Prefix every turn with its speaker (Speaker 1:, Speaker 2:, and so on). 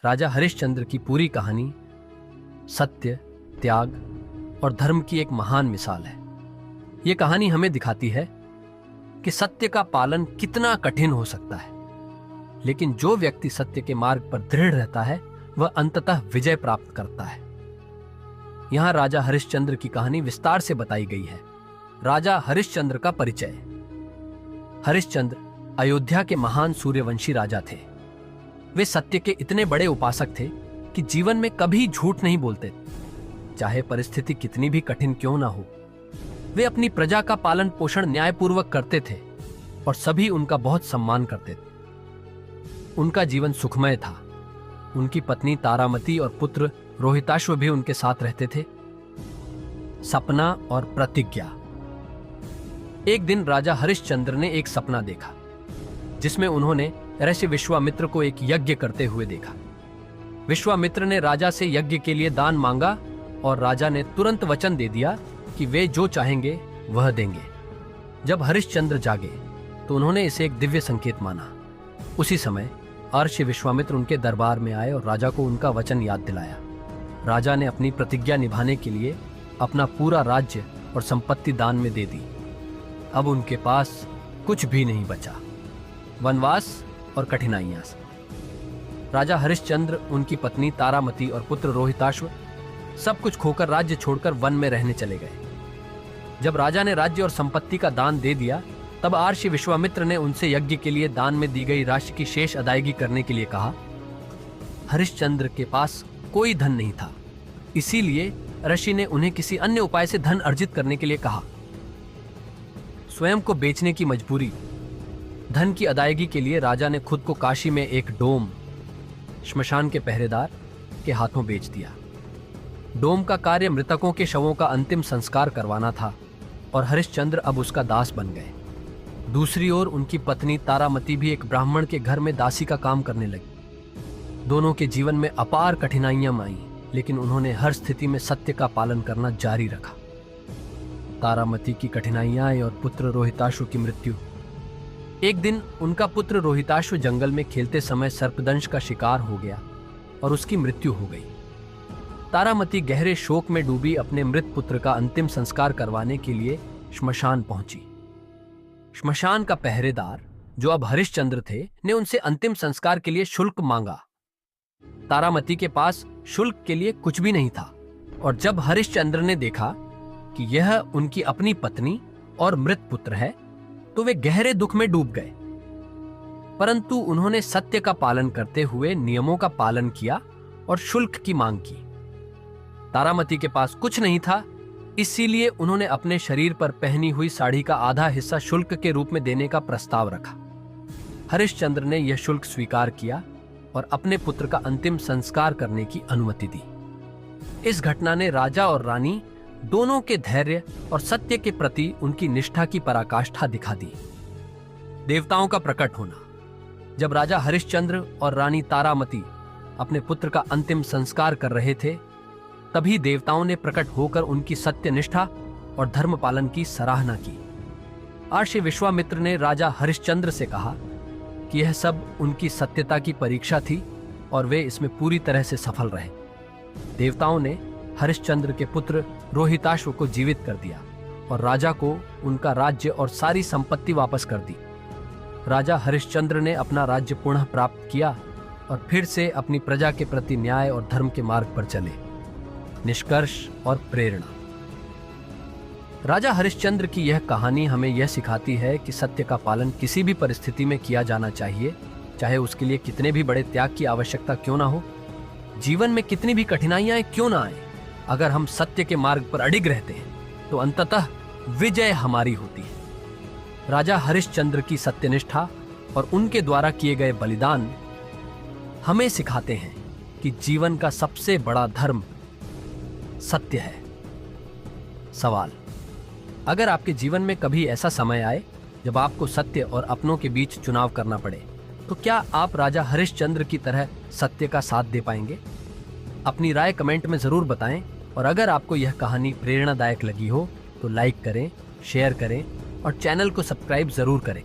Speaker 1: राजा हरिश्चंद्र की पूरी कहानी सत्य, त्याग और धर्म की एक महान मिसाल है। यह कहानी हमें दिखाती है कि सत्य का पालन कितना कठिन हो सकता है, लेकिन जो व्यक्ति सत्य के मार्ग पर दृढ़ रहता है वह अंततः विजय प्राप्त करता है। यहां राजा हरिश्चंद्र की कहानी विस्तार से बताई गई है। राजा हरिश्चंद्र का परिचय। हरिश्चंद्र अयोध्या के महान सूर्यवंशी राजा थे। वे सत्य के इतने बड़े उपासक थे कि जीवन में कभी झूठ नहीं बोलते, चाहे परिस्थिति कितनी भी कठिन क्यों ना हो। वे अपनी प्रजा का पालन पोषण न्यायपूर्वक करते थे और सभी उनका बहुत सम्मान करते थे। उनका जीवन सुखमय था। उनकी पत्नी तारामती और पुत्र रोहिताश्व भी उनके साथ रहते थे। सपना और प्रतिज्ञा। एक दिन राजा हरिश्चंद्र ने एक सपना देखा जिसमें उन्होंने ऋषि विश्वामित्र को एक यज्ञ करते हुए देखा। विश्वामित्र ने राजा से यज्ञ के लिए दान मांगा और राजा ने तुरंत वचन दे दिया कि वे जो चाहेंगे वह देंगे। जब हरिश्चंद्र जागे तो उन्होंने इसे एक दिव्य संकेत माना। उसी समय अर्षि विश्वामित्र उनके दरबार में आए और राजा को उनका वचन याद दिलाया। राजा ने अपनी प्रतिज्ञा निभाने के लिए अपना पूरा राज्य और संपत्ति दान में दे दी। अब उनके पास कुछ भी नहीं बचा, वनवास और कठिनाइयां। राजा हरिश्चंद्र, उनकी पत्नी तारामती और पुत्र रोहिताश्व सब कुछ खोकर राज्य छोड़कर वन में रहने चले गए। जब राजा ने राज्य और संपत्ति का दान दे दिया तब अर्षि विश्वामित्र ने उनसे यज्ञ के लिए दान में दी गई राशि की शेष अदायगी करने के लिए कहा। हरिश्चंद्र के पास कोई धन नहीं था, इसीलिए ऋषि ने उन्हें किसी अन्य उपाय से धन अर्जित करने के लिए कहा। स्वयं को बेचने की मजबूरी। धन की अदायगी के लिए राजा ने खुद को काशी में एक डोम, श्मशान के पहरेदार के हाथों बेच दिया। डोम का कार्य मृतकों के शवों का अंतिम संस्कार करवाना था और हरिश्चंद्र अब उसका दास बन गए। दूसरी ओर उनकी पत्नी तारामती भी एक ब्राह्मण के घर में दासी का काम करने लगी। दोनों के जीवन में अपार कठिनाइयां आईं, लेकिन उन्होंने हर स्थिति में सत्य का पालन करना जारी रखा। तारामती की कठिनाइयां आई और पुत्र रोहिताश्व की मृत्यु। एक दिन उनका पुत्र रोहिताश्व जंगल में खेलते समय सर्पदंश का शिकार हो गया और उसकी मृत्यु हो गई। तारामती गहरे शोक में डूबी अपने मृत पुत्र का अंतिम संस्कार करवाने के लिए श्मशान पहुंची। श्मशान का पहरेदार, जो अब हरिश्चंद्र थे, ने उनसे अंतिम संस्कार के लिए शुल्क मांगा। तारामती के पास शुल्क के लिए कुछ भी नहीं था और जब हरिश्चंद्र ने देखा कि यह उनकी अपनी पत्नी और मृत पुत्र है तो वे गहरे दुख में डूब गए। परंतु उन्होंने सत्य का पालन करते हुए नियमों का पालन किया और शुल्क की मांग की। तारामती के पास कुछ नहीं था, इसीलिए उन्होंने अपने शरीर पर पहनी हुई साड़ी का आधा हिस्सा शुल्क के रूप में देने का प्रस्ताव रखा। हरिश्चंद्र ने यह शुल्क स्वीकार किया और अपने पुत्र का अंतिम संस्कार करने की अनुमति दी। इस घटना ने राजा और रानी दोनों के धैर्य और सत्य के प्रति उनकी निष्ठा की पराकाष्ठा दिखा दी। देवताओं का प्रकट होना। जब राजा हरिश्चंद्र और रानी तारामती अपने पुत्र का अंतिम संस्कार कर रहे थे, तभी देवताओं ने प्रकट होकर उनकी सत्यनिष्ठा और धर्म पालन की सराहना की। अर्षि विश्वामित्र ने राजा हरिश्चंद्र से कहा कि यह सब उनकी सत्यता की परीक्षा थी और वे इसमें पूरी तरह से सफल रहे। देवताओं ने हरिश्चंद्र के पुत्र रोहिताश्व को जीवित कर दिया और राजा को उनका राज्य और सारी संपत्ति वापस कर दी। राजा हरिश्चंद्र ने अपना राज्य पुनः प्राप्त किया और फिर से अपनी प्रजा के प्रति न्याय और धर्म के मार्ग पर चले। निष्कर्ष और प्रेरणा। राजा हरिश्चंद्र की यह कहानी हमें यह सिखाती है कि सत्य का पालन किसी भी परिस्थिति में किया जाना चाहिए, चाहे उसके लिए कितने भी बड़े त्याग की आवश्यकता क्यों ना हो, जीवन में कितनी भी कठिनाइयां क्यों ना आए। अगर हम सत्य के मार्ग पर अडिग रहते हैं तो अंततः विजय हमारी होती है। राजा हरिश्चंद्र की सत्यनिष्ठा और उनके द्वारा किए गए बलिदान हमें सिखाते हैं कि जीवन का सबसे बड़ा धर्म सत्य है। सवाल: अगर आपके जीवन में कभी ऐसा समय आए जब आपको सत्य और अपनों के बीच चुनाव करना पड़े, तो क्या आप राजा हरिश्चंद्र की तरह सत्य का साथ दे पाएंगे? अपनी राय कमेंट में जरूर बताएं और अगर आपको यह कहानी प्रेरणादायक लगी हो तो लाइक करें, शेयर करें और चैनल को सब्सक्राइब जरूर करें।